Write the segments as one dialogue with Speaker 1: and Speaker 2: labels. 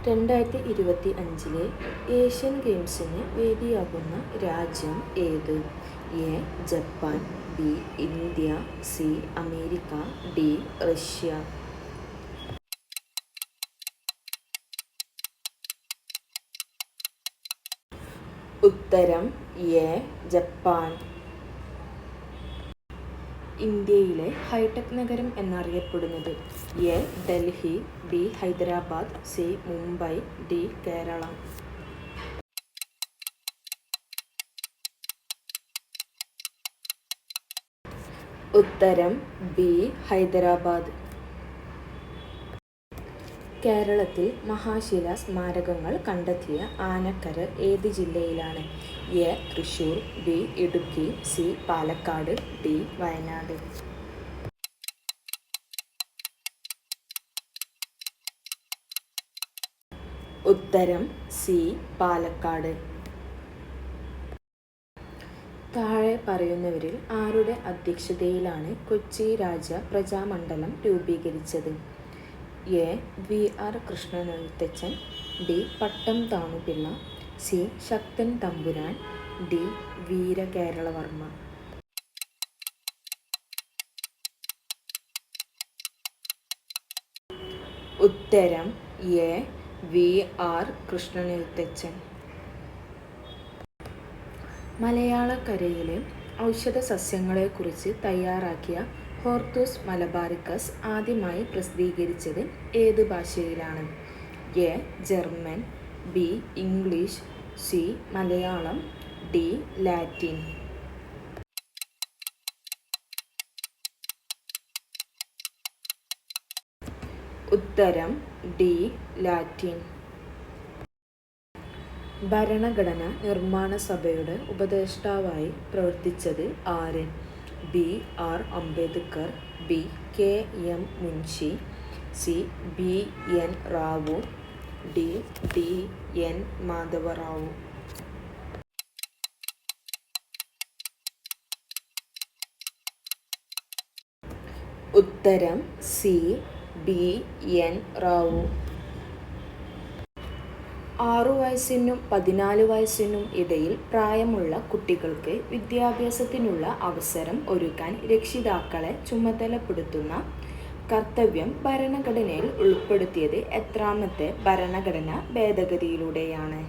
Speaker 1: 2025 Asian ഗെയിംസിന് വേദിയാകുന്ന രാജ്യം ഏത്? A. Japan, B. India, C. America, D. Russia. ഉത്തരം എ. ജപ്പാൻ. ഇന്ത്യയിലെ ഹൈടെക് നഗരം എന്നറിയപ്പെടുന്നത്? A. Delhi, B. Hyderabad, C. Mumbai, D. Keralam. ഉത്തരം ബി. ഹൈദരാബാദ്. കേരളത്തിൽ മഹാശില സ്മാരകങ്ങൾ കണ്ടെത്തിയ ആനക്കര ഏത് ജില്ലയിലാണ്? A. Thrissur, B. Idukki, C. Palakkad, D. Wayanad. ഉത്തരം സി. പാലക്കാട്. താഴെ പറയുന്നവരിൽ ആരുടെ അധ്യക്ഷതയിലാണ് കൊച്ചി രാജ പ്രജാമണ്ഡലം രൂപീകരിച്ചത്? A. V. R. Krishnanezhuthachan, D. Pattom Thanupillai, C. Sakthan Thampuran, D. Veerakelavarma. ഉത്തരം എ. വി. ആർ. കൃഷ്ണനെഴുത്തച്ഛൻ. മലയാളക്കരയിലെ ഔഷധ സസ്യങ്ങളെക്കുറിച്ച് തയ്യാറാക്കിയ ഹോർത്തൂസ് മലബാറിക്കസ് ആദ്യമായി പ്രസിദ്ധീകരിച്ചത് ഏത് ഭാഷയിലാണ്? A. German, B. English, C. Malayalam, D. Latin. ഉത്തരം ഡി. ലാറ്റിൻ. ഭരണഘടന നിർമ്മാണ സഭയുടെ ഉപദേഷ്ടാവായി പ്രവർത്തിച്ചത് ആര്? B. R. Ambedkar, B. K. M. Munshi, C. B. N. Rao, D. D. N. Madhavarao. ഉത്തരം സി. ബി. എൻ. റാവു. 6 വയസ്സിനും 14 വയസ്സിനും ഇടയിൽ പ്രായമുള്ള കുട്ടികൾക്ക് വിദ്യാഭ്യാസത്തിനുള്ള അവസരം ഒരുക്കാൻ രക്ഷിതാക്കളെ ചുമതലപ്പെടുത്തുന്ന കർത്തവ്യം ഭരണഘടനയിൽ ഉൾപ്പെടുത്തിയത് എത്രാമത്തെ ഭരണഘടനാ ഭേദഗതിയിലൂടെയാണ്?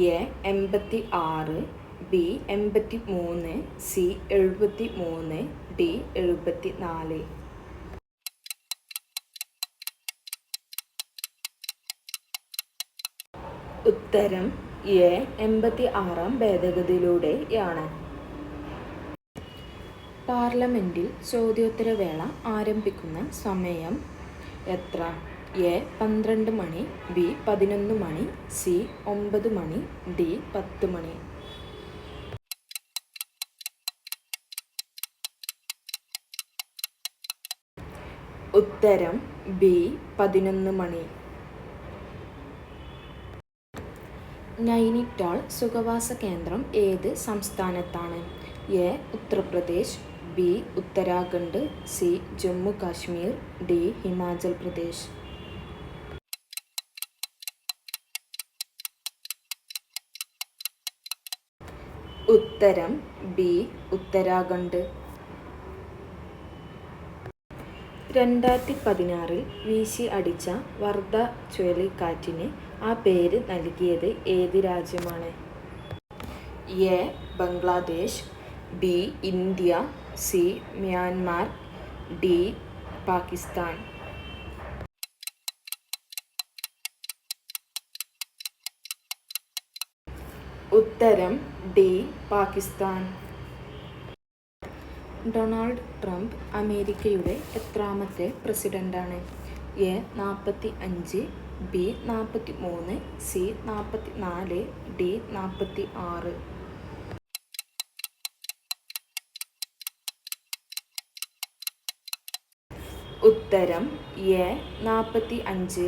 Speaker 1: എ. 86, ബി. 83, സി. 73, ഡി. 74. ഉത്തരം എ. 86 ഭേദഗതിയിലൂടെയാണ്. പാർലമെന്റിൽ ചോദ്യോത്തരവേള ആരംഭിക്കുന്ന സമയം എത്ര? എ. 12 മണി, ബി. 11 മണി, സി. 9 മണി, ഡി. 10 മണി. ഉത്തരം ബി. 11 മണി. നൈനിറ്റാൾ സുഖവാസ കേന്ദ്രം ഏത് സംസ്ഥാനത്താണ്? A. Uttar Pradesh, B. Uttarakhand, C. Jammu Kashmir, D. Himachal Pradesh. ഉത്തരം ബി. ഉത്തരാഖണ്ഡ്. 2016 വീശി അടിച്ച വർധ ചുഴലിക്കാറ്റിന് ആ പേര് നൽകിയത് ഏത് രാജ്യമാണ്? A. Bangladesh, B. India, C. Myanmar, D. Pakistan. ഉത്തരം ഡി. പാകിസ്ഥാൻ. ഡൊണാൾഡ് ട്രംപ് അമേരിക്കയുടെ എത്രാമത്തെ പ്രസിഡന്റാണ്? എ. 45, ബി. 43, സി. 44, ഡി. 46. ഉത്തരം എ. 45.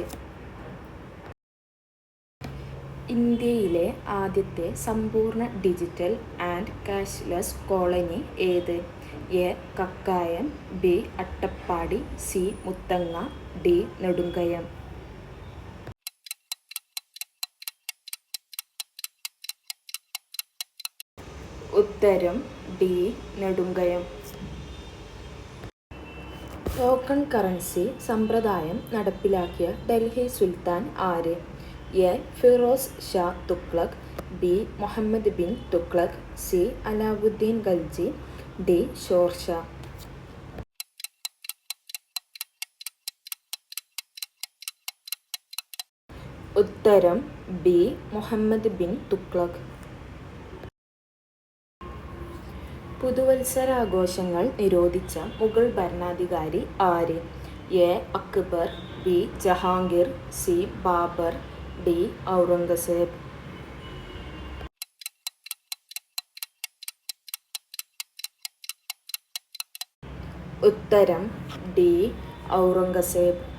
Speaker 1: ഇന്ത്യയിലെ ആദ്യത്തെ സമ്പൂർണ്ണ ഡിജിറ്റൽ ആൻഡ് കാഷ്ലെസ് കോളനി ഏത്? A. Kakkayam, B. Attappadi, C. Muthanga, D. Nedumkayam. ഉത്തരം ഡി. നെടുങ്കയം. ടോക്കൺ കറൻസി സമ്പ്രദായം നടപ്പിലാക്കിയ ഡൽഹി സുൽത്താൻ ആര്? A. Firoz Shah Tughlaq, B. Muhammad bin Tughlaq, C. Alauddin Khalji, D. Sher Shah. ഉത്തരം ബി. മുഹമ്മദ് ബിൻ തുഗ്ലക്. പുതുവത്സരാഘോഷങ്ങൾ നിരോധിച്ച മുഗൾ ഭരണാധികാരി ആര്? A. Akbar, B. Jahangir, C. Babur, D. Aurangzeb. ഉത്തരം ഡി. ഔറംഗസേബ്.